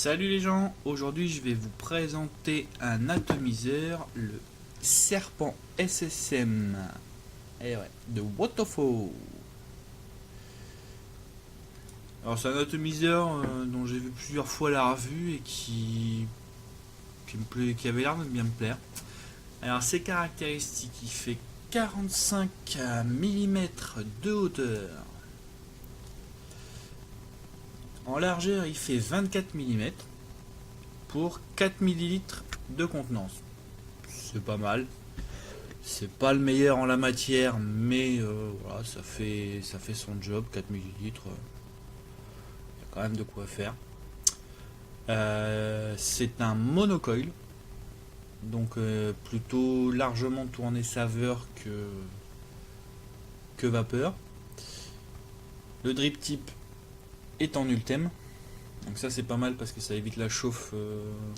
Salut les gens, aujourd'hui je vais vous présenter un atomiseur, le Serpent SSM. Et ouais, de Waterfall. Alors c'est un atomiseur dont j'ai vu plusieurs fois la revue et qui avait l'air de bien me plaire. Alors ses caractéristiques, il fait 45 mm de hauteur. En largeur, il fait 24 mm pour 4 ml de contenance. C'est pas mal. C'est pas le meilleur en la matière, mais voilà, ça fait son job. 4 ml, il y a quand même de quoi faire. C'est un monocoil, donc plutôt largement tourné saveur que vapeur. Le drip tip est en ultime, donc ça c'est pas mal parce que ça évite la chauffe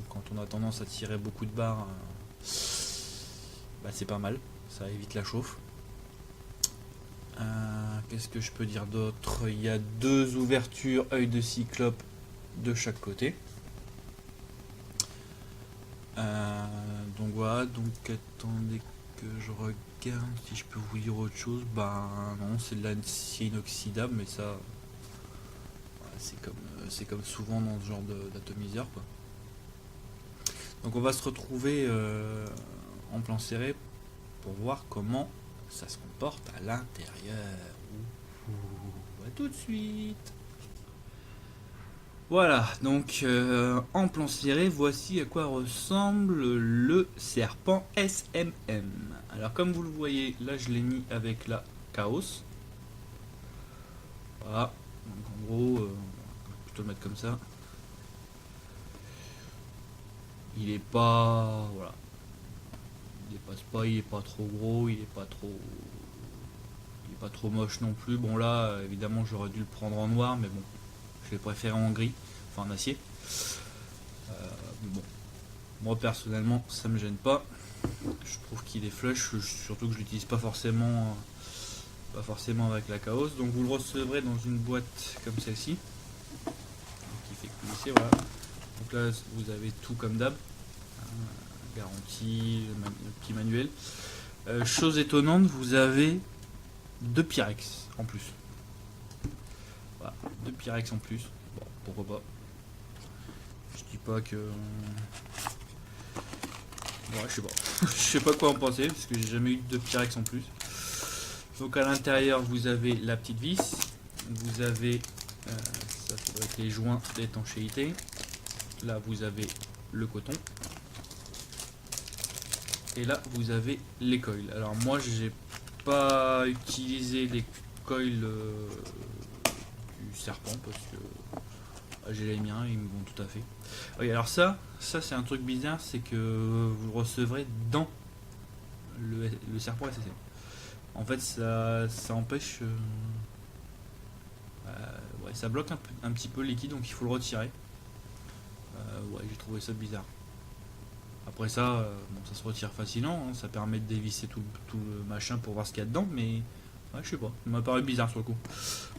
quand on a tendance à tirer beaucoup de barres. Bah, c'est pas mal, ça évite la chauffe. Qu'est-ce que je peux dire d'autre? Il y a deux ouvertures œil de cyclope de chaque côté. Donc voilà, donc attendez que je regarde si je peux vous dire autre chose. Bah non, c'est de l'acier inoxydable, mais ça c'est comme souvent dans ce genre d'atomiseur quoi. Donc on va se retrouver en plan serré pour voir comment ça se comporte à l'intérieur. À tout de suite. Voilà, donc en plan serré, voici à quoi ressemble le Serpent SMM. Alors comme vous le voyez, là je l'ai mis avec la Chaos. Voilà, donc en gros, on va plutôt le mettre comme ça. Il est pas, voilà, il dépasse pas, il est pas trop gros, il est pas trop moche non plus. Bon là, évidemment, j'aurais dû le prendre en noir, mais bon, je l'ai préféré en gris, enfin en acier. Bon, moi personnellement, ça me gêne pas. Je trouve qu'il est flush, surtout que je l'utilise pas forcément avec la Chaos. Donc vous le recevrez dans une boîte comme celle-ci, qui fait coulisser, voilà. Donc là, vous avez tout comme d'hab, garantie, le petit manuel. Chose étonnante, vous avez 2 Pyrex en plus. Voilà, 2 Pyrex en plus. Bon, pourquoi pas. Je dis pas que. Ouais, je sais pas. Je sais pas quoi en penser, parce que j'ai jamais eu de Pyrex en plus. Donc à l'intérieur, vous avez la petite vis. Vous avez. Ça doit être les joints d'étanchéité. Là, vous avez le coton. Et là, vous avez les coils. Alors moi, j'ai pas utilisé les coils du serpent parce que j'ai les miens, ils me vont tout à fait. Oui, alors ça c'est un truc bizarre, c'est que vous le recevrez dans le serpent SSM. En fait, ça empêche, ouais, ça bloque un petit peu le liquide, donc il faut le retirer. Ouais, j'ai trouvé ça bizarre. Après ça, bon, ça se retire facilement, hein, ça permet de dévisser tout le machin pour voir ce qu'il y a dedans, mais ouais, je sais pas, ça m'a paru bizarre sur le coup.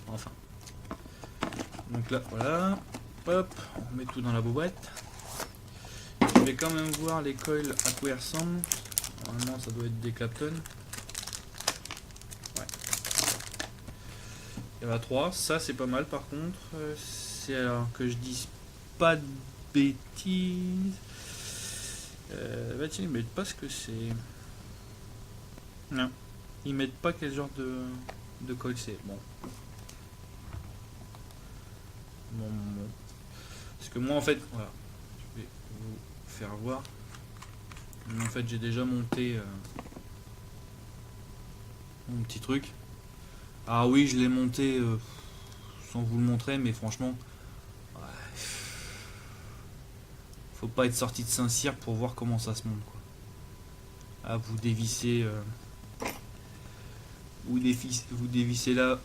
Enfin. Donc là, voilà. Hop, on met tout dans la boîte. Je vais quand même voir les coils à quoi ils ressemblent. Normalement, ça doit être des Clapton. Ouais. Il y en a 3. Ça, c'est pas mal par contre. C'est alors que je dise pas de bêtises. Bah tiens, ils mettent pas ce que c'est. Non. Ils mettent pas quel genre de coil c'est. Bon. Bon. Parce que moi en fait, voilà, je vais vous faire voir. Mais en fait j'ai déjà monté mon petit truc. Ah oui, je l'ai monté sans vous le montrer, mais franchement, ouais, faut pas être sorti de Saint-Cyr pour voir comment ça se monte quoi. Ah, vous dévissez vous dévissez là,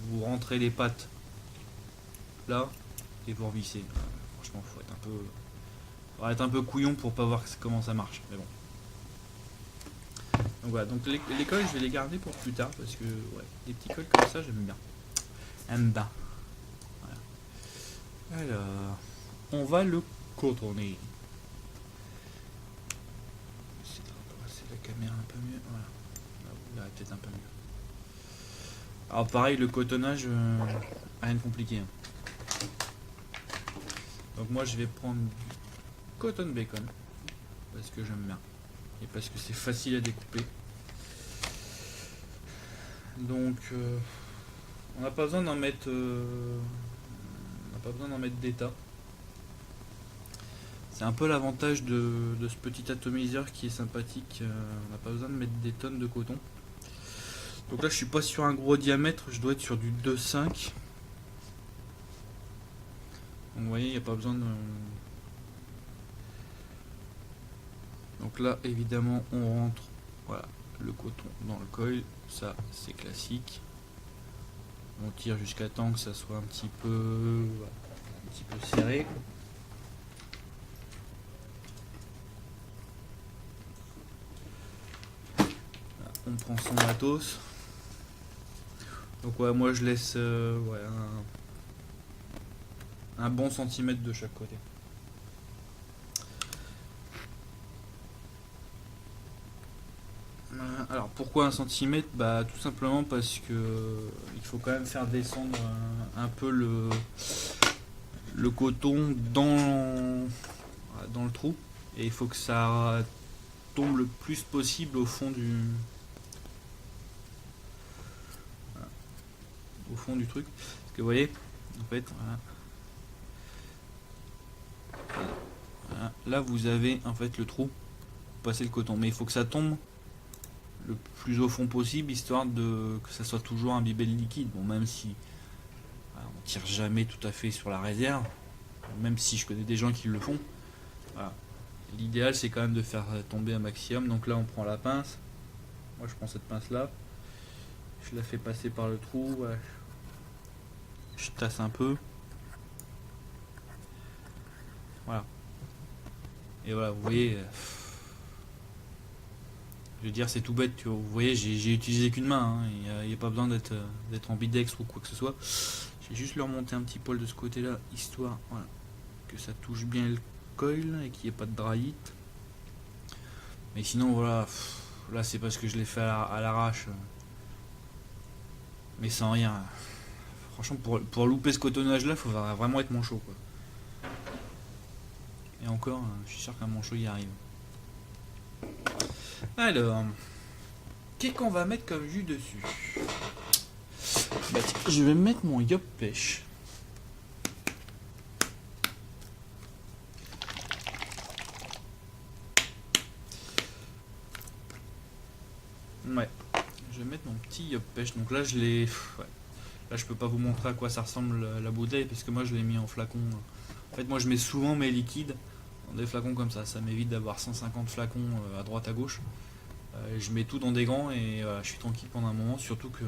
vous rentrez les pattes là et vous revissez. Franchement, faut être un peu couillon pour pas voir comment ça marche, mais bon. Donc voilà, donc les cols je vais les garder pour plus tard parce que ouais, des petits cols comme ça j'aime bien. Voilà. Alors, on va le cotonner. C'est la caméra un peu mieux. Voilà. Là, peut-être un peu mieux. Alors pareil, le cotonnage, rien de compliqué. Hein. Donc moi je vais prendre du cotton bacon. Parce que j'aime bien. Et parce que c'est facile à découper. Donc on n'a pas besoin d'en mettre... on n'a pas besoin d'en mettre d'état. C'est un peu l'avantage de ce petit atomiseur qui est sympathique. On n'a pas besoin de mettre des tonnes de coton. Donc là je suis pas sur un gros diamètre, je dois être sur du 2,5. Donc vous voyez, il n'y a pas besoin de... Donc là évidemment on rentre, voilà, le coton dans le coil, ça c'est classique. On tire jusqu'à temps que ça soit un petit peu serré. Là, on prend son matos. Donc ouais, moi je laisse un bon centimètre de chaque côté. Alors pourquoi un centimètre? Bah tout simplement parce que il faut quand même faire descendre un peu le coton dans le trou, et il faut que ça tombe le plus possible au fond du truc. Parce que vous voyez, en fait, voilà, là vous avez en fait le trou pour passer le coton, mais il faut que ça tombe le plus au fond possible, histoire que ça soit toujours imbibé de liquide. Bon, même si voilà, on tire jamais tout à fait sur la réserve, même si je connais des gens qui le font. Voilà. L'idéal c'est quand même de faire tomber un maximum. Donc là on prend la pince. Moi je prends cette pince là. Je la fais passer par le trou. Voilà. Je tasse un peu. Voilà. Et voilà, vous voyez. Je veux dire, c'est tout bête, tu vois. Vous voyez, j'ai utilisé qu'une main. Il n'y a pas besoin d'être ambidextre ou quoi que ce soit. J'ai juste leur monter un petit poil de ce côté-là, histoire voilà, que ça touche bien le coil et qu'il n'y ait pas de draït. Mais sinon, voilà, là c'est parce que je l'ai fait à l'arrache. Mais sans rien. Franchement, pour louper ce cotonnage-là, il faut vraiment être manchot, quoi. Et encore, je suis sûr qu'un manchot y arrive. Alors, qu'est-ce qu'on va mettre comme jus dessus? Bah tiens, je vais mettre mon yop pêche. Ouais, je vais mettre mon petit yop pêche. Donc là, je l'ai. Ouais. Là, je peux pas vous montrer à quoi ça ressemble la bouteille, parce que moi, je l'ai mis en flacon. En fait, moi, je mets souvent mes liquides dans des flacons comme ça. Ça m'évite d'avoir 150 flacons à droite à gauche. Je mets tout dans des grands et je suis tranquille pendant un moment. Surtout que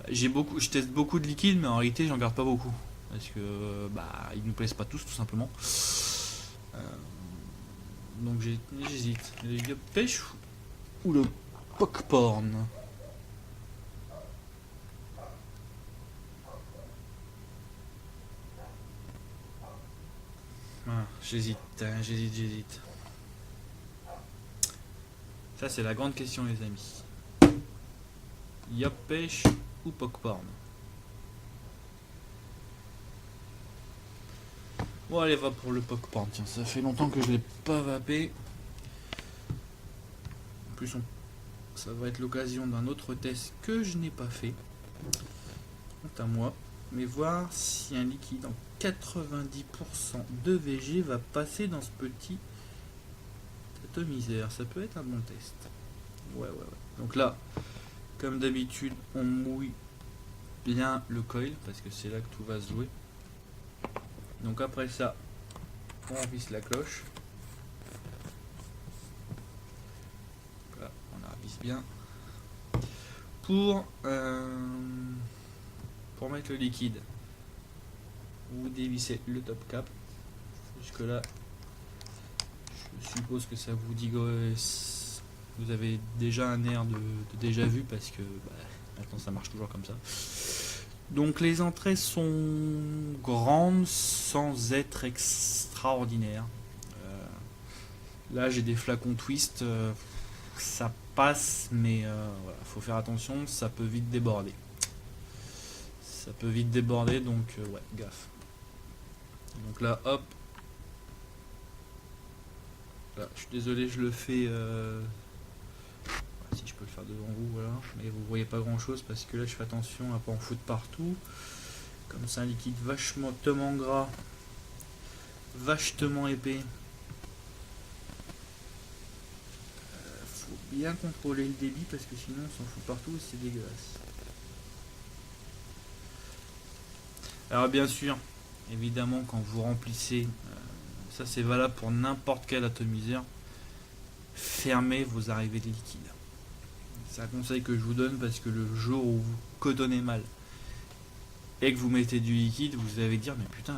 je teste beaucoup de liquides, mais en réalité, j'en garde pas beaucoup, parce que ils nous plaisent pas tous, tout simplement. Donc j'hésite. Le yop pêche ou le popcorn? J'hésite. Ça c'est la grande question, les amis. Yop pêche ou popcorn? Bon allez, va pour le popcorn. Tiens, ça fait longtemps que je l'ai pas vapé. En plus, ça va être l'occasion d'un autre test que je n'ai pas fait. Quant à moi, mais voir si un liquide en 90% de VG va passer dans ce petit atomiseur. Ça peut être un bon test. Ouais. Donc là, comme d'habitude, on mouille bien le coil, parce que c'est là que tout va se jouer. Donc après ça, on visse la cloche. Là, on la visse bien. Pour mettre le liquide, vous dévissez le top cap. Jusque là, je suppose que ça vous dit que vous avez déjà un air de déjà vu, parce que maintenant ça marche toujours comme ça. Donc les entrées sont grandes sans être extraordinaires. Euh, Là j'ai des flacons twist, ça passe, mais voilà, faut faire attention, ça peut vite déborder. Ça peut vite déborder, donc ouais, gaffe. Donc là, hop. Là, je suis désolé, je le fais. Si je peux le faire devant vous, voilà. Mais vous voyez pas grand chose parce que là, je fais attention à pas en foutre partout. Comme c'est un liquide vachement gras, vachement épais. Faut bien contrôler le débit parce que sinon, on s'en fout partout et c'est dégueulasse. Alors bien sûr, évidemment, quand vous remplissez, ça c'est valable pour n'importe quel atomiseur, fermez vos arrivées de liquide. C'est un conseil que je vous donne parce que le jour où vous codonnez mal et que vous mettez du liquide, vous allez dire mais putain,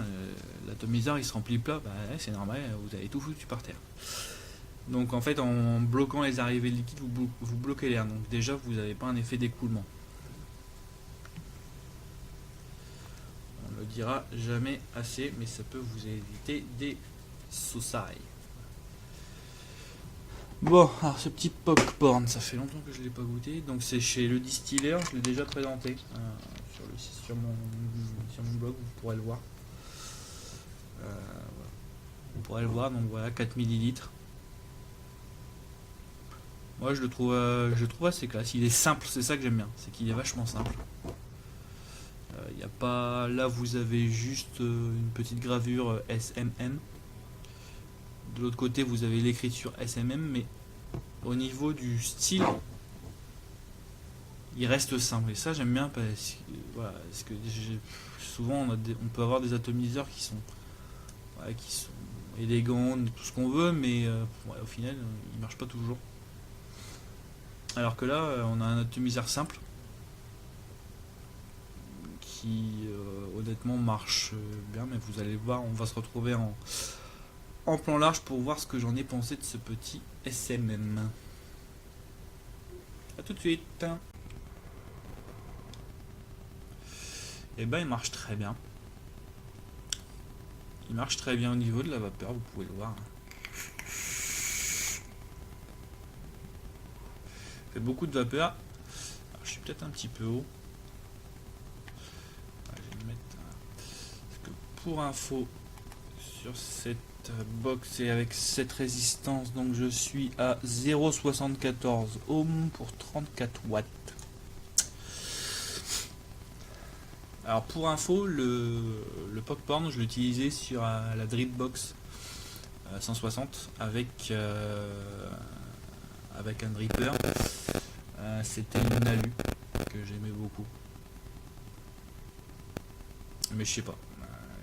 l'atomiseur il se remplit plat, bah ouais, c'est normal, vous avez tout foutu par terre. Donc en fait en bloquant les arrivées de liquide, vous bloquez l'air, donc déjà vous n'avez pas un effet d'écoulement. On le dira jamais assez, mais ça peut vous éviter des sausailles. Bon, alors ce petit popcorn, ça fait longtemps que je ne l'ai pas goûté. Donc c'est chez le distilleur, je l'ai déjà présenté sur mon blog, vous pourrez le voir. Voilà. Vous pourrez le voir, donc voilà, 4 millilitres. Moi je le trouve assez classe. Il est simple, c'est ça que j'aime bien, c'est qu'il est vachement simple. Il y a pas, là vous avez juste une petite gravure SMM. De l'autre côté vous avez l'écriture SMM, mais au niveau du style il reste simple et ça j'aime bien parce que souvent on peut avoir des atomiseurs qui sont élégants, tout ce qu'on veut, mais au final ils marchent pas toujours, alors que là on a un atomiseur simple qui honnêtement marche bien, mais vous allez voir, on va se retrouver en plan large pour voir ce que j'en ai pensé de ce petit SMM. A tout de suite. Et ben il marche très bien. Il marche très bien au niveau de la vapeur, vous pouvez le voir. Il fait beaucoup de vapeur. Alors, je suis peut-être un petit peu haut. Je vais me mettre parce que pour info sur cette box et avec cette résistance, donc je suis à 0,74 ohms pour 34 watts. Alors pour info, le popcorn je l'utilisais sur la Dripbox 160 avec un dripper. C'était une alu que j'aimais beaucoup. Mais je sais pas.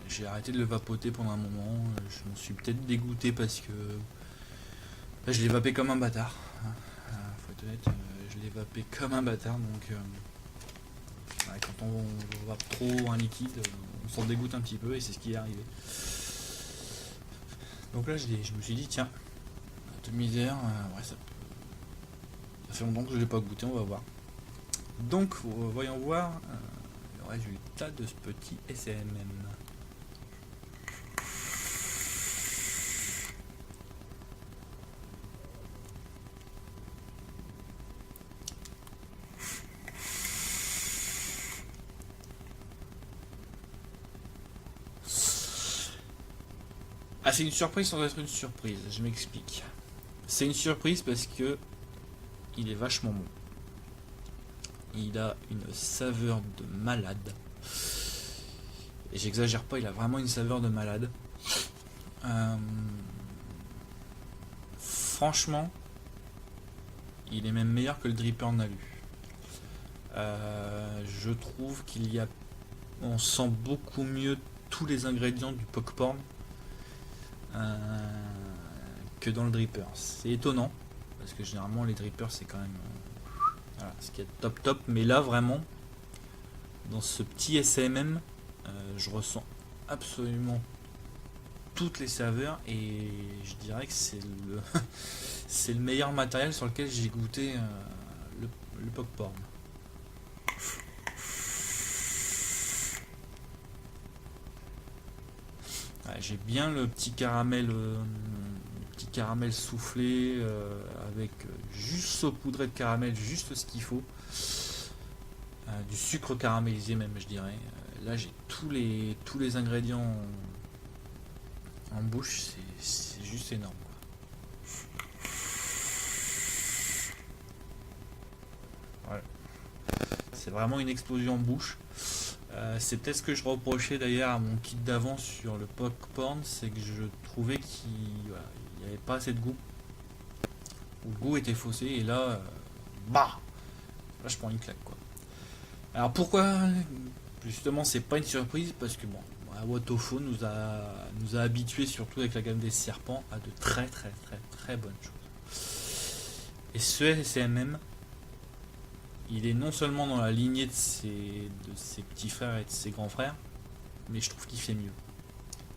J'ai arrêté de le vapoter pendant un moment. Je m'en suis peut-être dégoûté parce que je l'ai vapé comme un bâtard. Faut être honnête, je l'ai vapé comme un bâtard, donc quand on vape trop un liquide, on s'en dégoûte un petit peu et c'est ce qui est arrivé. Donc là je me suis dit tiens, atomiseur, ça fait longtemps que je ne l'ai pas goûté, on va voir. Donc voyons voir le résultat de ce petit SMM. Ah, c'est une surprise sans être une surprise, je m'explique. C'est une surprise parce que il est vachement bon. Il a une saveur de malade. Et j'exagère pas, il a vraiment une saveur de malade. Franchement, il est même meilleur que le dripper Nalu. Je trouve on sent beaucoup mieux tous les ingrédients du popcorn que dans le dripper. C'est étonnant parce que généralement les drippers c'est quand même ce qui est top, mais là vraiment dans ce petit SMM je ressens absolument toutes les saveurs et je dirais que c'est le meilleur matériel sur lequel j'ai goûté le popcorn. Ouais, j'ai bien le petit caramel soufflé avec juste saupoudré de caramel, juste ce qu'il faut. Du sucre caramélisé même, je dirais. Là, j'ai tous les ingrédients en bouche, c'est juste énorme. Voilà. C'est vraiment une explosion en bouche. C'est peut-être ce que je reprochais d'ailleurs à mon kit d'avant sur le popcorn, c'est que je trouvais qu'il n'y avait pas assez de goût. Le goût était faussé et là, bah, là je prends une claque quoi. Alors pourquoi justement c'est pas une surprise parce que bon, Watofu nous a habitués surtout avec la gamme des serpents à de très très très très bonnes choses. Et ce SMM, il est non seulement dans la lignée de ses petits frères et de ses grands frères, mais je trouve qu'il fait mieux.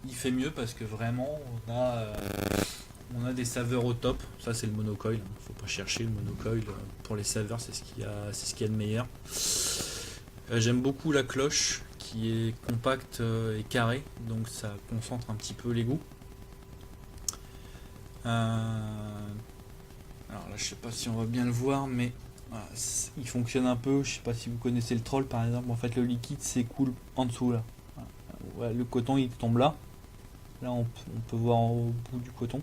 Il fait mieux parce que vraiment on a des saveurs au top. Ça c'est le monocoil. Faut pas chercher le monocoil pour les saveurs, c'est ce qu'il y a de meilleur. J'aime beaucoup la cloche qui est compacte et carrée, donc ça concentre un petit peu les goûts. Alors là je sais pas si on va bien le voir, mais voilà, il fonctionne un peu. Je sais pas si vous connaissez le troll par exemple. En fait le liquide s'écoule en dessous là. Voilà, le coton il tombe là. Là on peut voir au bout du coton.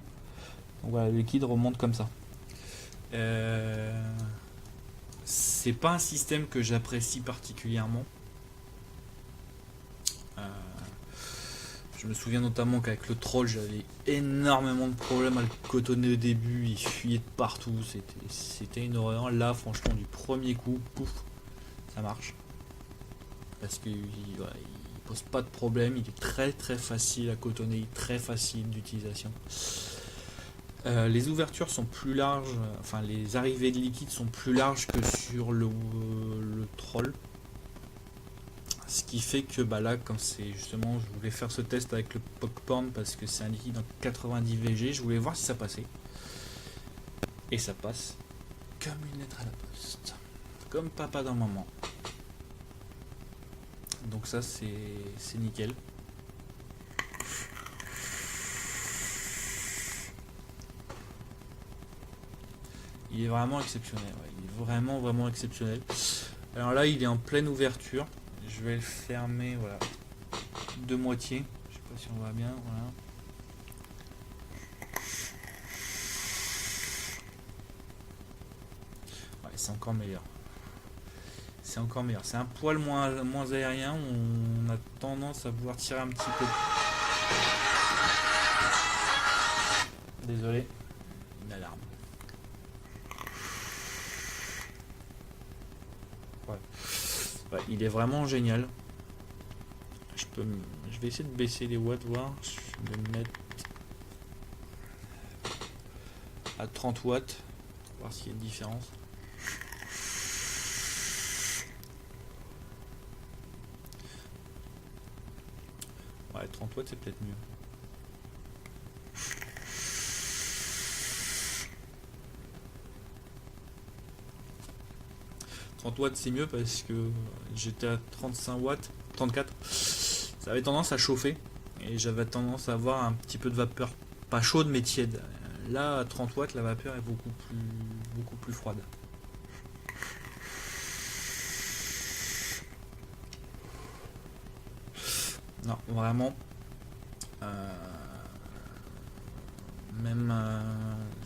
Donc voilà, le liquide remonte comme ça. C'est pas un système que j'apprécie particulièrement. Euh, je me souviens notamment qu'avec le troll, j'avais énormément de problèmes à le cotonner au début. Il fuyait de partout. C'était une horreur. Là, franchement, du premier coup, pouf, ça marche. Parce qu'il pose pas de problème. Il est très très facile à cotonner, très facile d'utilisation. Les ouvertures sont plus larges, enfin les arrivées de liquide sont plus larges que sur le troll. Ce qui fait que bah là, comme c'est justement, je voulais faire ce test avec le popcorn parce que c'est un liquide en 90 VG, je voulais voir si ça passait. Et ça passe comme une lettre à la poste. Comme papa dans maman. Donc ça c'est nickel. Il est vraiment exceptionnel. Ouais. Il est vraiment vraiment exceptionnel. Alors là, il est en pleine ouverture. Je vais le fermer, voilà, de moitié. Je sais pas si on voit bien, voilà. Ouais, c'est encore meilleur. C'est encore meilleur. C'est un poil moins aérien. On a tendance à vouloir tirer un petit peu. Désolé. Une alarme. Ouais. Ouais, il est vraiment génial. Je vais essayer de baisser les watts, voir. Je vais me mettre à 30 watts. Voir s'il y a une différence. Ouais, 30 watts c'est peut-être mieux. Watts c'est mieux parce que j'étais à 35 watts, 34. Ça avait tendance à chauffer et j'avais tendance à avoir un petit peu de vapeur, pas chaude mais tiède. Là à 30 watts la vapeur est beaucoup plus froide. Non, vraiment. Même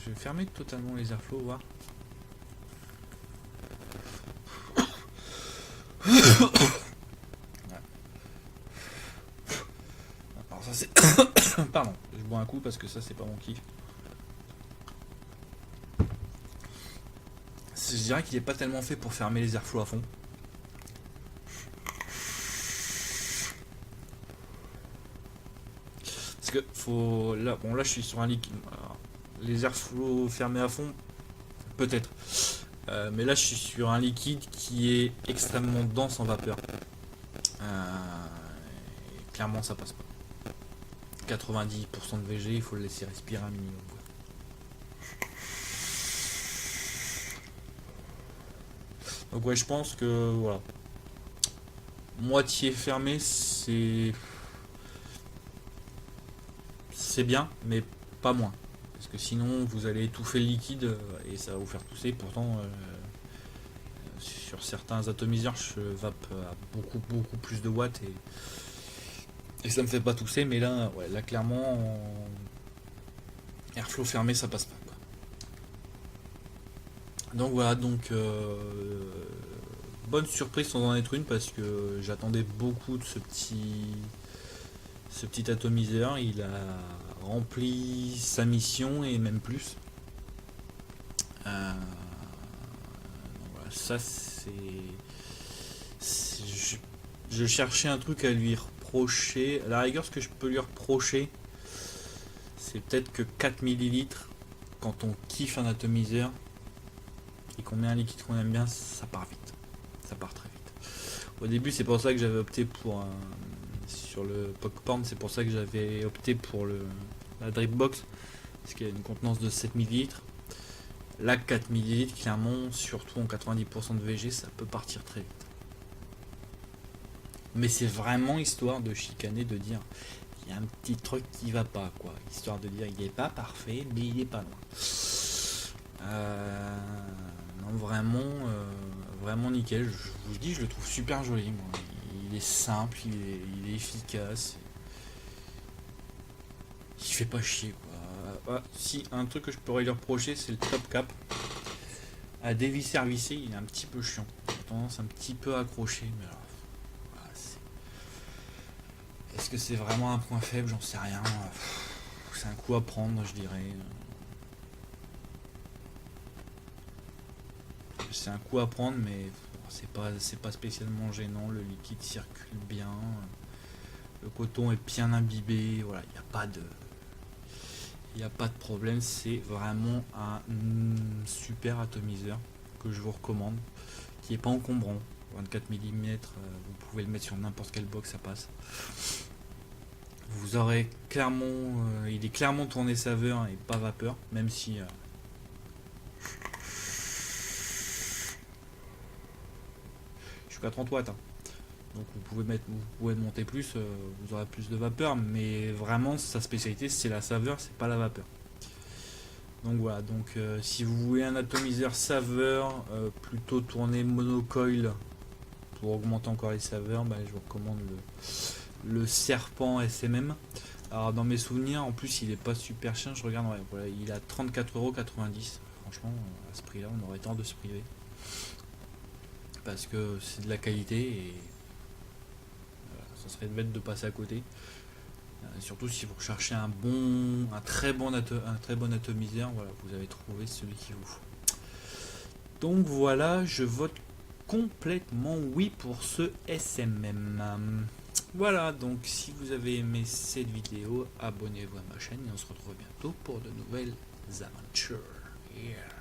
je vais fermer totalement les airflows, voir. Alors ça c'est pardon, je bois un coup parce que ça c'est pas mon kiff. Je dirais qu'il est pas tellement fait pour fermer les airflows à fond. Parce que faut là, bon là je suis sur un liquide. Alors, les airflows fermés à fond, peut-être. Mais là je suis sur un liquide qui est extrêmement dense en vapeur. Clairement ça passe pas. 90% de VG, il faut le laisser respirer un minimum. Donc ouais, je pense que voilà, moitié fermé, c'est c'est bien, mais pas moins. Parce que sinon, vous allez étouffer le liquide et ça va vous faire tousser. Pourtant, sur certains atomiseurs, je vape à beaucoup plus de watts et ça me fait pas tousser. Mais là, ouais, là clairement, en airflow fermé, ça passe pas, quoi. Donc voilà, donc bonne surprise sans en être une parce que j'attendais beaucoup de ce petit atomiseur. Il a rempli sa mission et même plus. Donc voilà, ça je cherchais un truc à lui reprocher. À la rigueur, ce que je peux lui reprocher, c'est peut-être que 4 millilitres, quand on kiffe un atomiseur et qu'on met un liquide qu'on aime bien, ça part vite. Ça part très vite. Au début, c'est pour ça que j'avais opté pour sur le popcorn, c'est pour ça que j'avais opté pour la Dripbox, parce qu'il y a une contenance de 7 millilitres. Là, 4 millilitres, clairement, surtout en 90% de VG, ça peut partir très vite. Mais c'est vraiment histoire de chicaner, de dire il y a un petit truc qui va pas, quoi. Histoire de dire il est pas parfait, mais il est pas loin. Non, vraiment nickel. Je vous dis, je le trouve super joli, moi. Il est simple, il est efficace. Il fait pas chier, quoi. Ah, si, un truc que je pourrais lui reprocher, c'est le top cap. À dévisser, revisser, il est un petit peu chiant. Il a tendance un petit peu à accrocher, mais alors, voilà, est-ce que c'est vraiment un point faible? J'en sais rien. C'est un coup à prendre, je dirais. C'est un coup à prendre, mais c'est pas spécialement gênant. Le liquide circule bien. Le coton est bien imbibé. Voilà, il n'y a pas de. Il n'y a pas de problème, c'est vraiment un super atomiseur que je vous recommande, qui n'est pas encombrant. 24 mm, vous pouvez le mettre sur n'importe quelle box, ça passe. Vous aurez clairement, il est clairement tourné saveur et pas vapeur, même si je suis qu'à 30 watts. Hein. Donc vous pouvez monter plus, vous aurez plus de vapeur, mais vraiment sa spécialité c'est la saveur, c'est pas la vapeur. Donc voilà, donc si vous voulez un atomiseur saveur plutôt tourné monocoil pour augmenter encore les saveurs, bah, je vous recommande le Serpent SMM. Alors dans mes souvenirs, en plus il est pas super cher, je regarde, ouais, voilà, il a 34,90€. Franchement, à ce prix là, on aurait tort de se priver. Parce que c'est de la qualité et ça serait bête de passer à côté. Surtout si vous recherchez un très bon atomiseur, voilà, vous avez trouvé celui qu'il vous faut. Donc voilà, je vote complètement oui pour ce SMM. Voilà, donc si vous avez aimé cette vidéo, abonnez-vous à ma chaîne et on se retrouve bientôt pour de nouvelles aventures. Yeah.